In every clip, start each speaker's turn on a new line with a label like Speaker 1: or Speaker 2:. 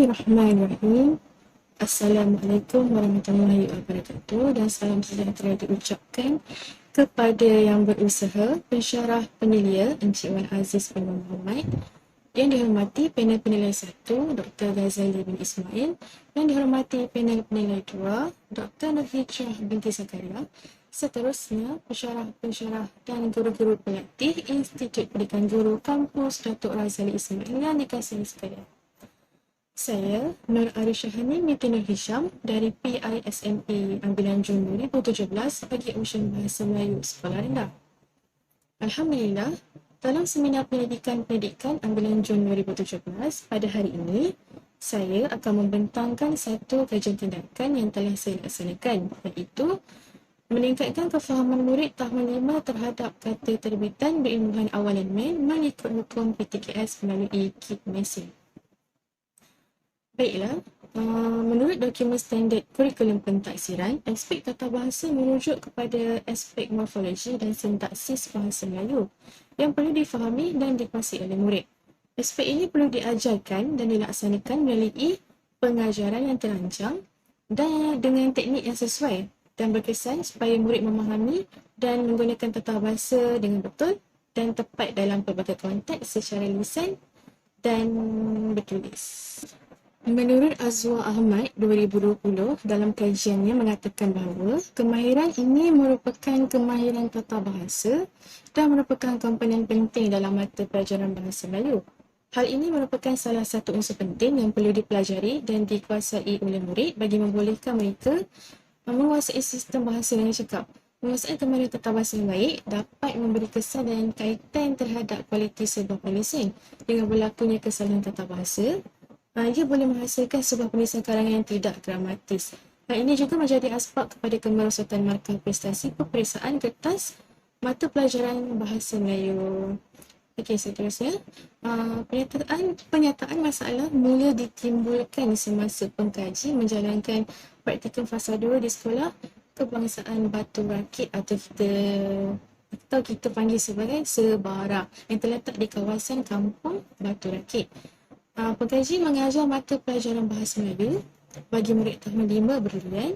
Speaker 1: Bismillahirrahmanirrahim. Assalamualaikum warahmatullahi wabarakatuh dan salam sejahtera diucapkan kepada yang berusaha, pensyarah penilai Encik Wan Aziz bin Muhammad, yang dihormati panel penilai 1 Dr. Ghazali bin Ismail, yang dihormati panel penilai 2 Dr. Nurhijrah binti Zakaria, seterusnya pensyarah-pensyarah dan guru-guru pelatih Institut Pendidikan Guru Kampus Datuk Razali Ismail yang dikasihi sekalian. Saya Nur Arishahani binti Nur Hisham dari PISMA Ambilan Jun 2017 bagi ujian Bahasa Melayu Sekolah Rendah. Alhamdulillah, dalam seminar pendidikan Ambilan Jun 2017 pada hari ini, saya akan membentangkan satu kajian tindakan yang telah saya laksanakan, iaitu meningkatkan kefahaman murid tahun 5 terhadap kata terbitan berimbuhan awalan main mengikut hukum PTKS melalui kit mesin. Baiklah, menurut dokumen standard kurikulum pentaksiran, aspek tata bahasa merujuk kepada aspek morfologi dan sintaksis bahasa Melayu yang perlu difahami dan dikuasai oleh murid. Aspek ini perlu diajarkan dan dilaksanakan melalui pengajaran yang terancang dan dengan teknik yang sesuai dan berkesan supaya murid memahami dan menggunakan tata bahasa dengan betul dan tepat dalam pelbagai konteks secara lisan dan bertulis. Menurut Azwa Ahmad 2020 dalam kajiannya mengatakan bahawa kemahiran ini merupakan kemahiran tata bahasa dan merupakan komponen penting dalam mata pelajaran bahasa Melayu. Hal ini merupakan salah satu unsur penting yang perlu dipelajari dan dikuasai oleh murid bagi membolehkan mereka menguasai sistem bahasa dengan cakap. Penguasaan kemahiran tata bahasa yang baik dapat memberi kesan dan kaitan terhadap kualiti sebuah penulisan. Dengan berlakunya kesalahan tata bahasa, ia boleh menghasilkan sebuah penulisan karangan yang tidak gramatis. Hal ini juga menjadi asbab kepada kemerosotan markah prestasi peperiksaan kertas mata pelajaran bahasa Melayu. Okey, seterusnya, penyataan masalah mula ditimbulkan semasa pengkaji menjalankan praktikum fasa 2 di sekolah kebangsaan Batu Rakit atau kita panggil sebagai Sebara yang terletak di kawasan kampung Batu Rakit. Pengkaji mengajar mata pelajaran bahasa Melayu bagi murid tahun 5 berlian.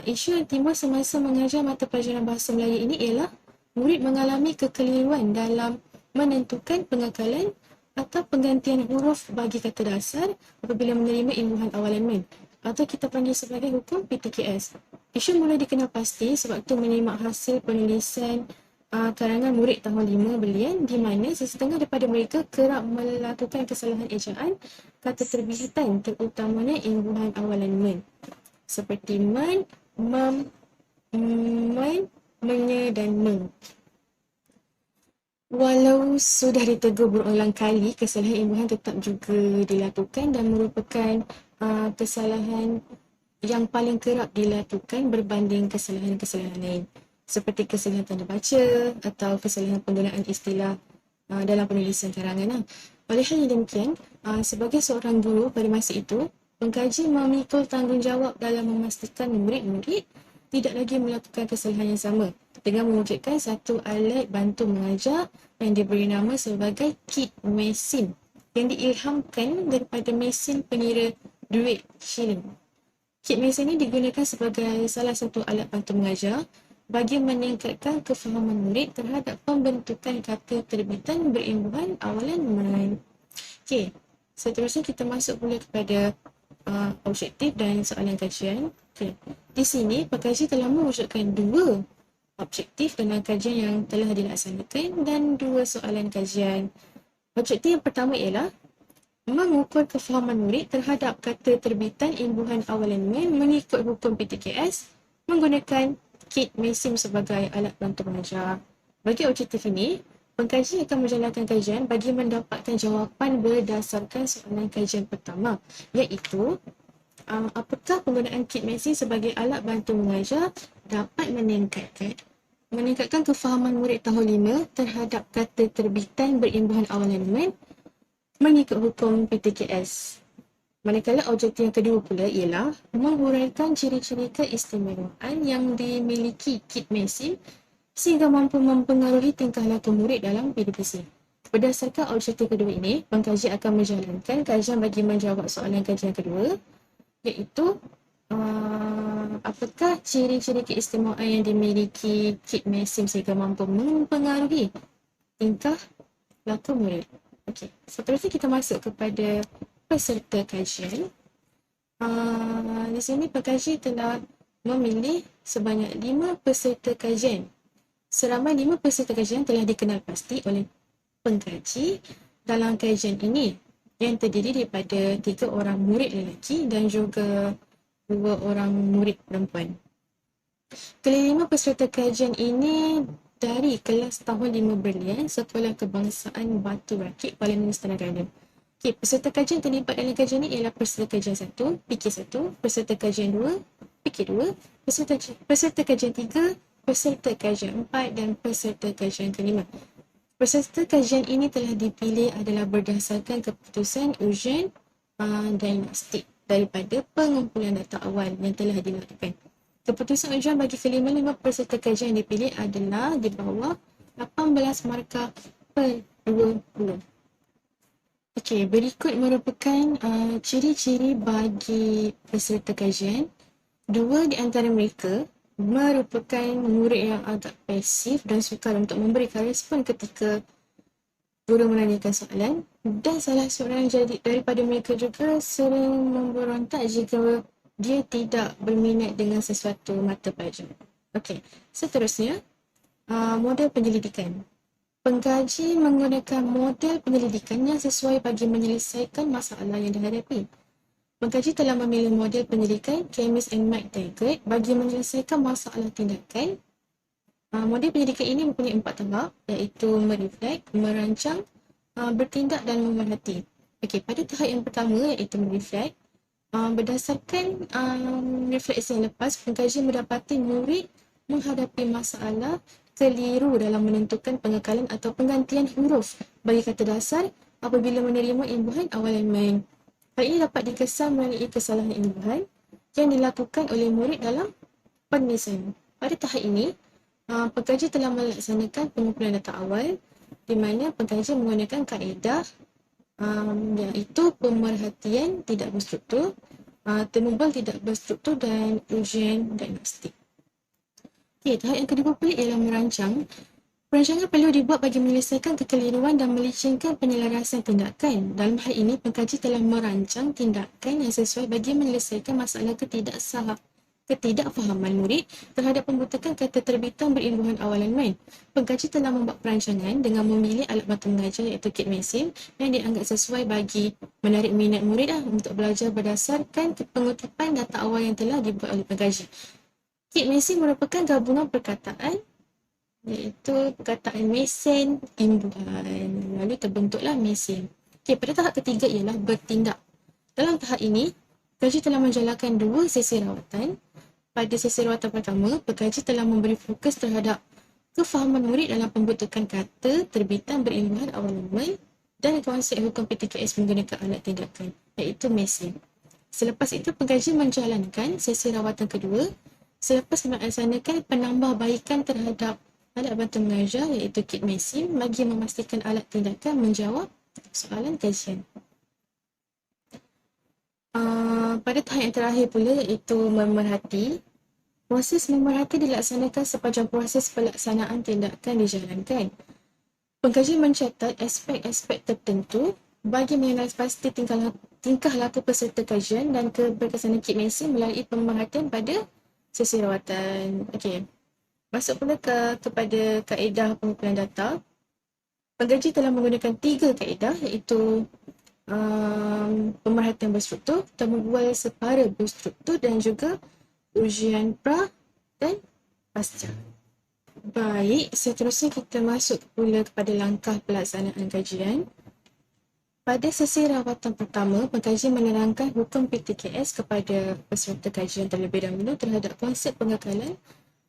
Speaker 1: Isu yang timbul semasa mengajar mata pelajaran bahasa Melayu ini ialah murid mengalami kekeliruan dalam menentukan pengakalan atau penggantian huruf bagi kata dasar apabila menerima imbuhan awalan main atau kita panggil sebagai hukum PTKS. Isu mula dikenal pasti sewaktu menyimak hasil penulisan karangan murid tahun 5 berlian di mana sesetengah daripada mereka kerap melakukan kesalahan ejaan kata terbitan terutamanya imbuhan awalan men seperti men, mem, men, menye dan meng. Walau sudah ditegur berulang kali, kesalahan imbuhan tetap juga dilakukan dan merupakan kesalahan yang paling kerap dilakukan berbanding kesalahan-kesalahan lain, seperti kesalahan tanda baca atau kesalahan penggunaan istilah dalam penulisan karangan. Oleh hal yang demikian, sebagai seorang guru pada masa itu, pengkaji memikul tanggungjawab dalam memastikan murid-murid tidak lagi melakukan kesalahan yang sama dengan mewujudkan satu alat bantu mengajar yang diberi nama sebagai kit mesin yang diilhamkan daripada mesin pengira duit shilling. Kit mesin ini digunakan sebagai salah satu alat bantu mengajar bagi meningkatkan kefahaman murid terhadap pembentukan kata terbitan berimbuhan awalan men. Okey, seterusnya kita masuk pula kepada objektif dan soalan kajian. Okay. Di sini, pengkaji telah mewujudkan 2 objektif dalam kajian yang telah dilaksanakan dan 2 soalan kajian. Objektif yang pertama ialah mengukur kefahaman murid terhadap kata terbitan imbuhan awalan men mengikut hukum PTKS menggunakan kit mesin sebagai alat bantu mengajar. Bagi objektif ini, pengkaji akan menjalankan kajian bagi mendapatkan jawapan berdasarkan soalan kajian pertama, iaitu apakah penggunaan kit mesin sebagai alat bantu mengajar dapat meningkatkan kefahaman murid tahun 5 terhadap kata terbitan berimbuhan awalan men mengikut hukum PTKS. Manakala objektif yang kedua pula ialah menghuraikan ciri-ciri keistimewaan yang dimiliki kit mesin sehingga mampu mempengaruhi tingkah laku murid dalam PDPC. Berdasarkan objektif kedua ini, pengkaji akan menjalankan kajian bagi menjawab soalan kajian kedua, iaitu apakah ciri-ciri keistimewaan yang dimiliki Kit Maxim sehingga mampu mempengaruhi tingkah laku murid. Okey, seterusnya kita masuk kepada peserta kajian. Di sini pengkaji telah memilih sebanyak 5 peserta kajian. Seramai 5 peserta kajian telah dikenal pasti oleh pengkaji dalam kajian ini yang terdiri daripada 3 orang murid lelaki dan juga 2 orang murid perempuan. Kelima peserta kajian ini dari kelas tahun 5 Berlian Sekolah Kebangsaan Batu Rakit Kuala Lumpur Terengganu. Okey, peserta kajian terlibat dalam kajian ini ialah peserta kajian 1, PK1, peserta kajian 2, PK2, peserta kajian 3, peserta kajian 4 dan peserta kajian kelima. Peserta kajian ini telah dipilih adalah berdasarkan keputusan ujian diagnostik daripada pengumpulan data awal yang telah dilakukan. Keputusan ujian bagi kelima-lima peserta kajian yang dipilih adalah di bawah 18 markah per 20. Okey, berikut merupakan ciri-ciri bagi peserta kajian. 2 di antara mereka merupakan murid yang agak pasif dan sukar untuk memberikan respon ketika guru menanyakan soalan, dan salah seorang daripada mereka juga sering memberontak jika dia tidak berminat dengan sesuatu mata pelajaran. Okey, seterusnya model penyelidikan. Pengkaji menggunakan model penyelidikan yang sesuai bagi menyelesaikan masalah yang dihadapi. Pengkaji telah memilih model penyelidikan Chemist and McTaggart bagi menyelesaikan masalah tindakan. Model penyelidikan ini mempunyai 4 tahap, iaitu mereflek, merancang, bertindak dan memerhati. Okey, pada tahap yang pertama iaitu mereflek, berdasarkan refleksi yang lepas, pengkaji mendapati murid menghadapi masalah keliru dalam menentukan pengekalan atau penggantian huruf bagi kata dasar apabila menerima imbuhan awalan main. Hal ini dapat dikesan melalui kesalahan imbuhan yang dilakukan oleh murid dalam penulisan. Pada tahap ini, pengkaji telah melaksanakan pengumpulan data awal di mana pengkaji menggunakan kaedah iaitu pemerhatian tidak berstruktur, temubal tidak berstruktur dan ujian diagnostik. Okey, tahap yang kedua pula ialah merancang. Perancangan perlu dibuat bagi menyelesaikan kekeliruan dan melicinkan penyelarasan tindakan. Dalam hal ini, pengkaji telah merancang tindakan yang sesuai bagi menyelesaikan masalah ketidakfahaman murid terhadap pembutakan kata terbitan berimbuhan awalan main. Pengkaji telah membuat perancangan dengan memilih alat bantu mengajar iaitu Kit Maxim yang dianggap sesuai bagi menarik minat murid untuk belajar berdasarkan pengutipan data awal yang telah dibuat oleh pengkaji. Kit Maxim merupakan gabungan perkataan iaitu perkataan mesin, imbuhan, lalu terbentuklah mesin. Okey, pada tahap ketiga ialah bertindak. Dalam tahap ini, pengkaji telah menjalankan 2 sesi rawatan. Pada sesi rawatan pertama, pengkaji telah memberi fokus terhadap kefahaman murid dalam pembentukan kata terbitan berimbuhan awalan main dan konsep hukum PTKS menggunakan alat tindakan iaitu mesin. Selepas itu, pengkaji menjalankan sesi rawatan kedua selepas melaksanakan penambahbaikan terhadap alat bantu mengajar iaitu Kit Maxim bagi memastikan alat tindakan menjawab soalan kajian. Pada tahap yang terakhir pula iaitu memerhati. Proses memerhati dilaksanakan sepanjang proses pelaksanaan tindakan dijalankan. Pengkaji mencatat aspek-aspek tertentu bagi mengenal pasti tingkah laku peserta kajian dan keberkesanan Kit Maxim melalui pemerhatian pada sesi rawatan. Okey. Masuk pula kepada kaedah pengumpulan data. Pengkaji telah menggunakan 3 kaedah iaitu pemerhatian berstruktur, tembual separa berstruktur dan juga ujian pra dan pasca. Baik, seterusnya kita masuk pula kepada langkah pelaksanaan kajian. Pada sesi rawatan pertama, pengkaji menerangkan hukum PTKS kepada peserta kajian terlebih dahulu terhadap konsep pengekalan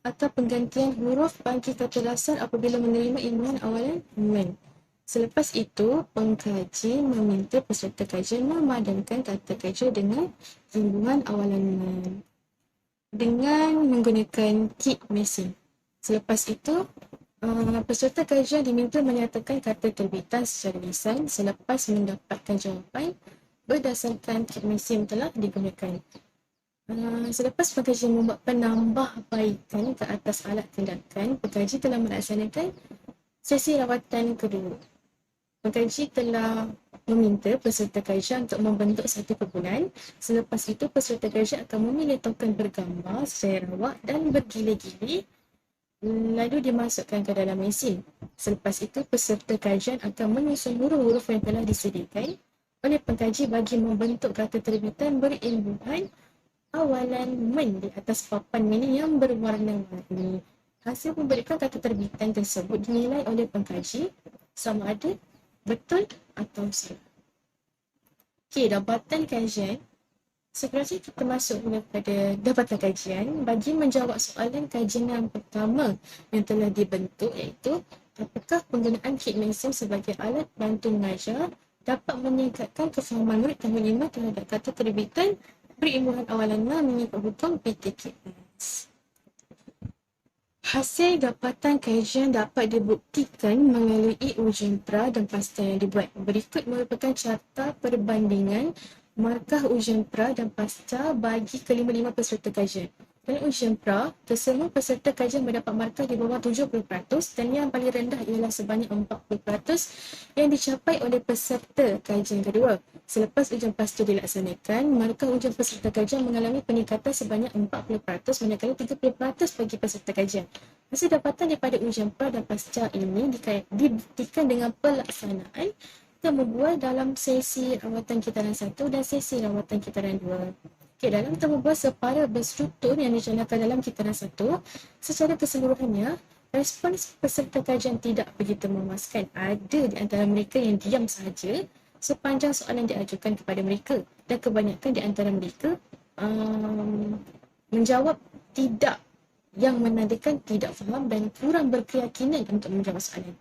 Speaker 1: atau penggantian huruf bagi kata dasar apabila menerima imbuhan awalan main. Selepas itu, pengkaji meminta peserta kajian memadankan kata kerja dengan imbuhan awalan dengan menggunakan Kit Maxim. Selepas itu, Peserta kajian diminta menyatakan kata terbitan secara lisan selepas mendapatkan jawapan berdasarkan kit mesin telah digunakan. Selepas pengkajian membuat penambahbaikan ke atas alat tindakan, pengkaji telah melaksanakan sesi rawatan kedua. Pengkaji telah meminta peserta kajian untuk membentuk satu kumpulan. Selepas itu, peserta kajian akan memilih token bergambar secara rawak dan bergili-gili lalu dimasukkan ke dalam mesin. Selepas itu, peserta kajian akan menyusun huruf-huruf yang telah disediakan oleh pengkaji bagi membentuk kata terbitan berimbuhan awalan men di atas papan mini yang berwarna-warni. Hasil pemberikan kata terbitan tersebut dinilai oleh pengkaji sama ada betul atau salah. Okey, dapatan kajian. Sebenarnya kita masuk kepada dapatan kajian bagi menjawab soalan kajian yang pertama yang telah dibentuk, iaitu apakah penggunaan kit mesin sebagai alat bantu mengajar dapat meningkatkan kefahaman murid tahun 5 terhadap kata terbitan berimbuhan awalan ma mengikut hukum PTKS. Hasil dapatan kajian dapat dibuktikan melalui ujian pra dan pasca yang dibuat. Berikut merupakan carta perbandingan markah ujian pra dan pasca bagi kelima-lima peserta kajian. Dalam ujian pra, kesemua peserta kajian mendapat markah di bawah 70% dan yang paling rendah ialah sebanyak 40% yang dicapai oleh peserta kajian kedua. Selepas ujian pasca dilaksanakan, markah ujian peserta kajian mengalami peningkatan sebanyak 40% manakala 30% bagi peserta kajian. Hasil dapatan daripada ujian pra dan pasca ini dibuktikan dengan pelaksanaan temubual dalam sesi rawatan kitaran 1 dan sesi rawatan kitaran 2. Okay, dalam temubual separa berstruktur yang dijalankan dalam kitaran 1, secara keseluruhannya, respons peserta kajian tidak begitu memuaskan. Ada di antara mereka yang diam sahaja sepanjang soalan diajukan kepada mereka dan kebanyakan di antara mereka menjawab tidak, yang menandakan tidak faham dan kurang berkeyakinan untuk menjawab soalan.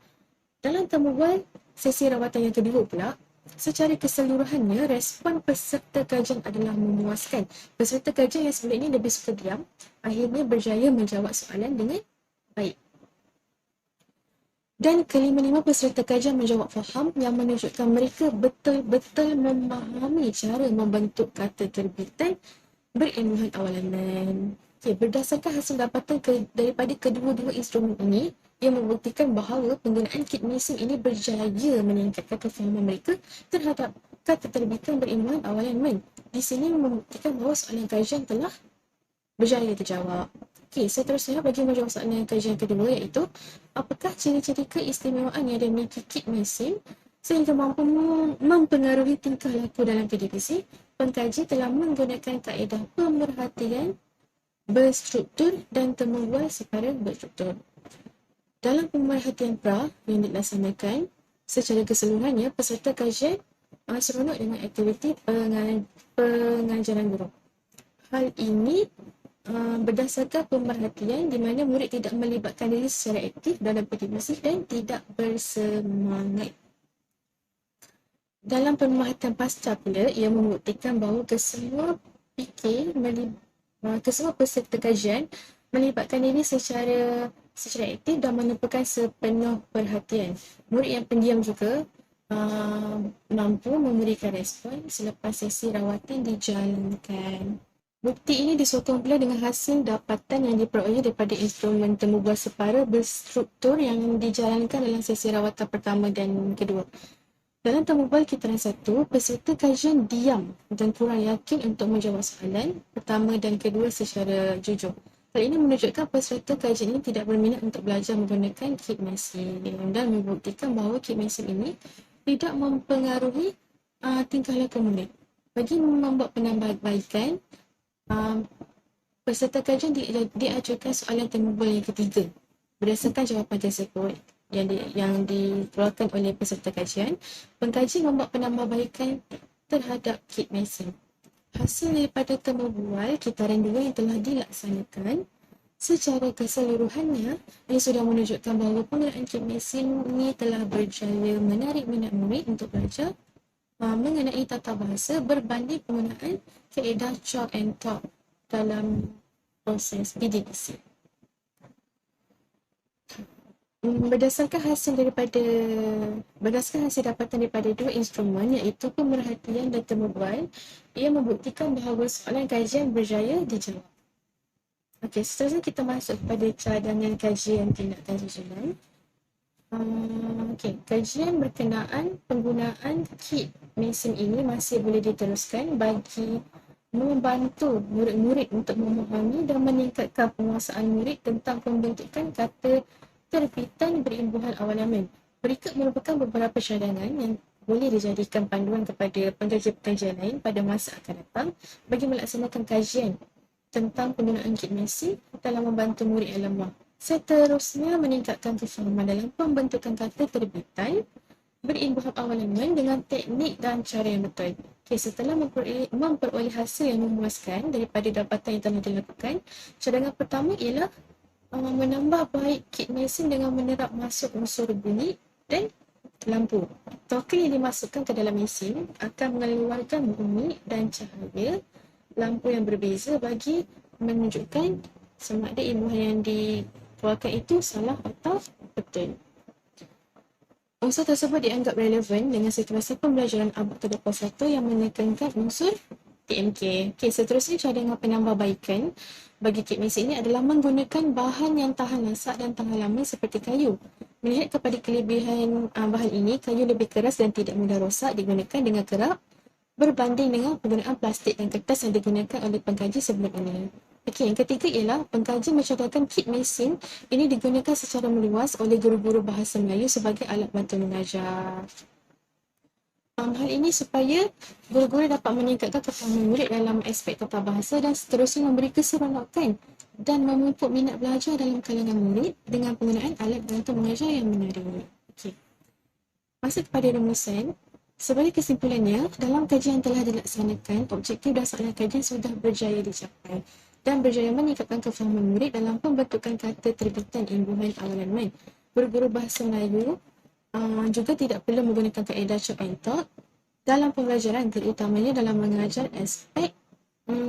Speaker 1: Dalam temubual sesi rawatan yang kedua pula, secara keseluruhannya respon peserta kajian adalah memuaskan. Peserta kajian yang sebelum ini lebih suka diam, akhirnya berjaya menjawab soalan dengan baik. Dan kelima-lima peserta kajian menjawab faham yang menunjukkan mereka betul-betul memahami cara membentuk kata terbitan berimbuhan awalan man. Okay, berdasarkan hasil dapatan daripada kedua-dua instrumen ini, yang membuktikan bahawa penggunaan kit mesin ini berjaya meningkatkan kefahaman mereka terhadap kata terbitan berimbuhan awalan man. Di sini membuktikan bahawa soalan kajian telah berjaya terjawab. Okey, seterusnya bagi menjawab soalan kajian kedua, iaitu apakah ciri-ciri keistimewaan yang dimiliki kit mesin sehingga mampu mempengaruhi tingkah laku dalam PDPC. Pengkaji telah menggunakan kaedah pemerhatian berstruktur dan temubual separa berstruktur. Dalam pemerhatian pra yang dilaksanakan, secara keseluruhannya peserta kajian seronok dengan aktiviti pengajaran guru. Hal ini berdasarkan pemerhatian di mana murid tidak melibatkan diri secara aktif dalam PDPC dan tidak bersemangat. Dalam pemerhatian pasca pula, ia membuktikan bahawa kesemua peserta kajian melibatkan diri secara aktif dan menepukan sepenuh perhatian. Murid yang pendiam juga mampu memberikan respon selepas sesi rawatan dijalankan. Bukti ini disokong pula dengan hasil dapatan yang diperoleh daripada instrumen temubual separa berstruktur yang dijalankan dalam sesi rawatan pertama dan kedua. Dalam temubual kitaran 1, peserta kajian diam dan kurang yakin untuk menjawab soalan pertama dan kedua secara jujur. Hal ini menunjukkan peserta kajian ini tidak berminat untuk belajar menggunakan kit mesin dan membuktikan bahawa kit mesin ini tidak mempengaruhi tingkah laku murid. Bagi membuat penambahbaikan, peserta kajian diajukan soalan temubual yang ketiga. Berdasarkan jawapan tersebut yang dikeluarkan oleh peserta kajian, pengkaji membuat penambahbaikan terhadap kit mesin. Hasil daripada temubual kitaran 2 yang telah dilaksanakan, secara keseluruhannya ia sudah menunjukkan bahawa penggunaan kit mesin ini telah berjaya menarik minat murid untuk belajar mengenai tata bahasa berbanding penggunaan kaedah chalk and talk dalam proses PDPC. Berdasarkan hasil dapatan daripada dua instrumen iaitu pemerhatian dan temubual, ia membuktikan bahawa soalan kajian berjaya dijawab. Okey, seterusnya kita masuk kepada cadangan kajian tindakan susulan. Okey, kajian berkenaan penggunaan kit mesin ini masih boleh diteruskan bagi membantu murid-murid untuk memahami dan meningkatkan penguasaan murid tentang pembentukan kata terbitan berimbuhan awalaman. Berikut merupakan beberapa cadangan yang boleh dijadikan panduan kepada pengajar-pengajar lain pada masa akan datang bagi melaksanakan kajian tentang penggunaan kit mesin dalam membantu murid yang lemah. Seterusnya, meningkatkan kefahaman dalam pembentukan kata terbitan berimbuhan awalaman dengan teknik dan cara yang betul. Okay, setelah memperoleh hasil yang memuaskan daripada dapatan yang telah dilakukan, cadangan pertama ialah menambah baik kit mesin dengan menerap masuk unsur bunyi dan lampu. Token yang dimasukkan ke dalam mesin akan mengeluarkan bunyi dan cahaya lampu yang berbeza bagi menunjukkan sama ada imbuhan yang dikeluarkan itu salah atau betul. Unsur tersebut dianggap relevan dengan situasi pembelajaran abad ke-21 yang menekankan unsur TMK. Okay, seterusnya cadangan penambahbaikan bagi kit mesin ini adalah menggunakan bahan yang tahan lasak dan tahan lama seperti kayu. Melihat kepada kelebihan bahan ini, kayu lebih keras dan tidak mudah rosak digunakan dengan kerap berbanding dengan penggunaan plastik dan kertas yang digunakan oleh pengkaji sebelum ini. Okey, yang ketiga ialah pengkaji mencatatkan kit mesin ini digunakan secara meluas oleh guru-guru bahasa Melayu sebagai alat bantu mengajar. Hal ini supaya guru-guru dapat meningkatkan kefahaman murid dalam aspek tata bahasa dan seterusnya memberi keseronokan dan memupuk minat belajar dalam kalangan murid dengan penggunaan alat bantu mengajar yang menarik. Okey. Masuk kepada rumusan. Sebagai kesimpulannya, dalam kajian yang telah dilaksanakan, objektif dan soalan kajian sudah berjaya dicapai dan berjaya meningkatkan kefahaman murid dalam pembentukan kata terbitan imbuhan awalaman. Guru-guru bahasa Melayu juga tidak perlu menggunakan kaedah chop and talk dalam pembelajaran, terutamanya dalam mengajar aspek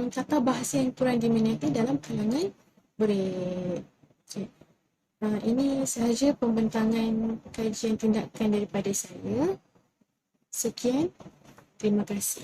Speaker 1: kata bahasa yang kurang diminati dalam kalangan murid. Okay. Ini sahaja pembentangan kajian tindakan daripada saya. Sekian, terima kasih.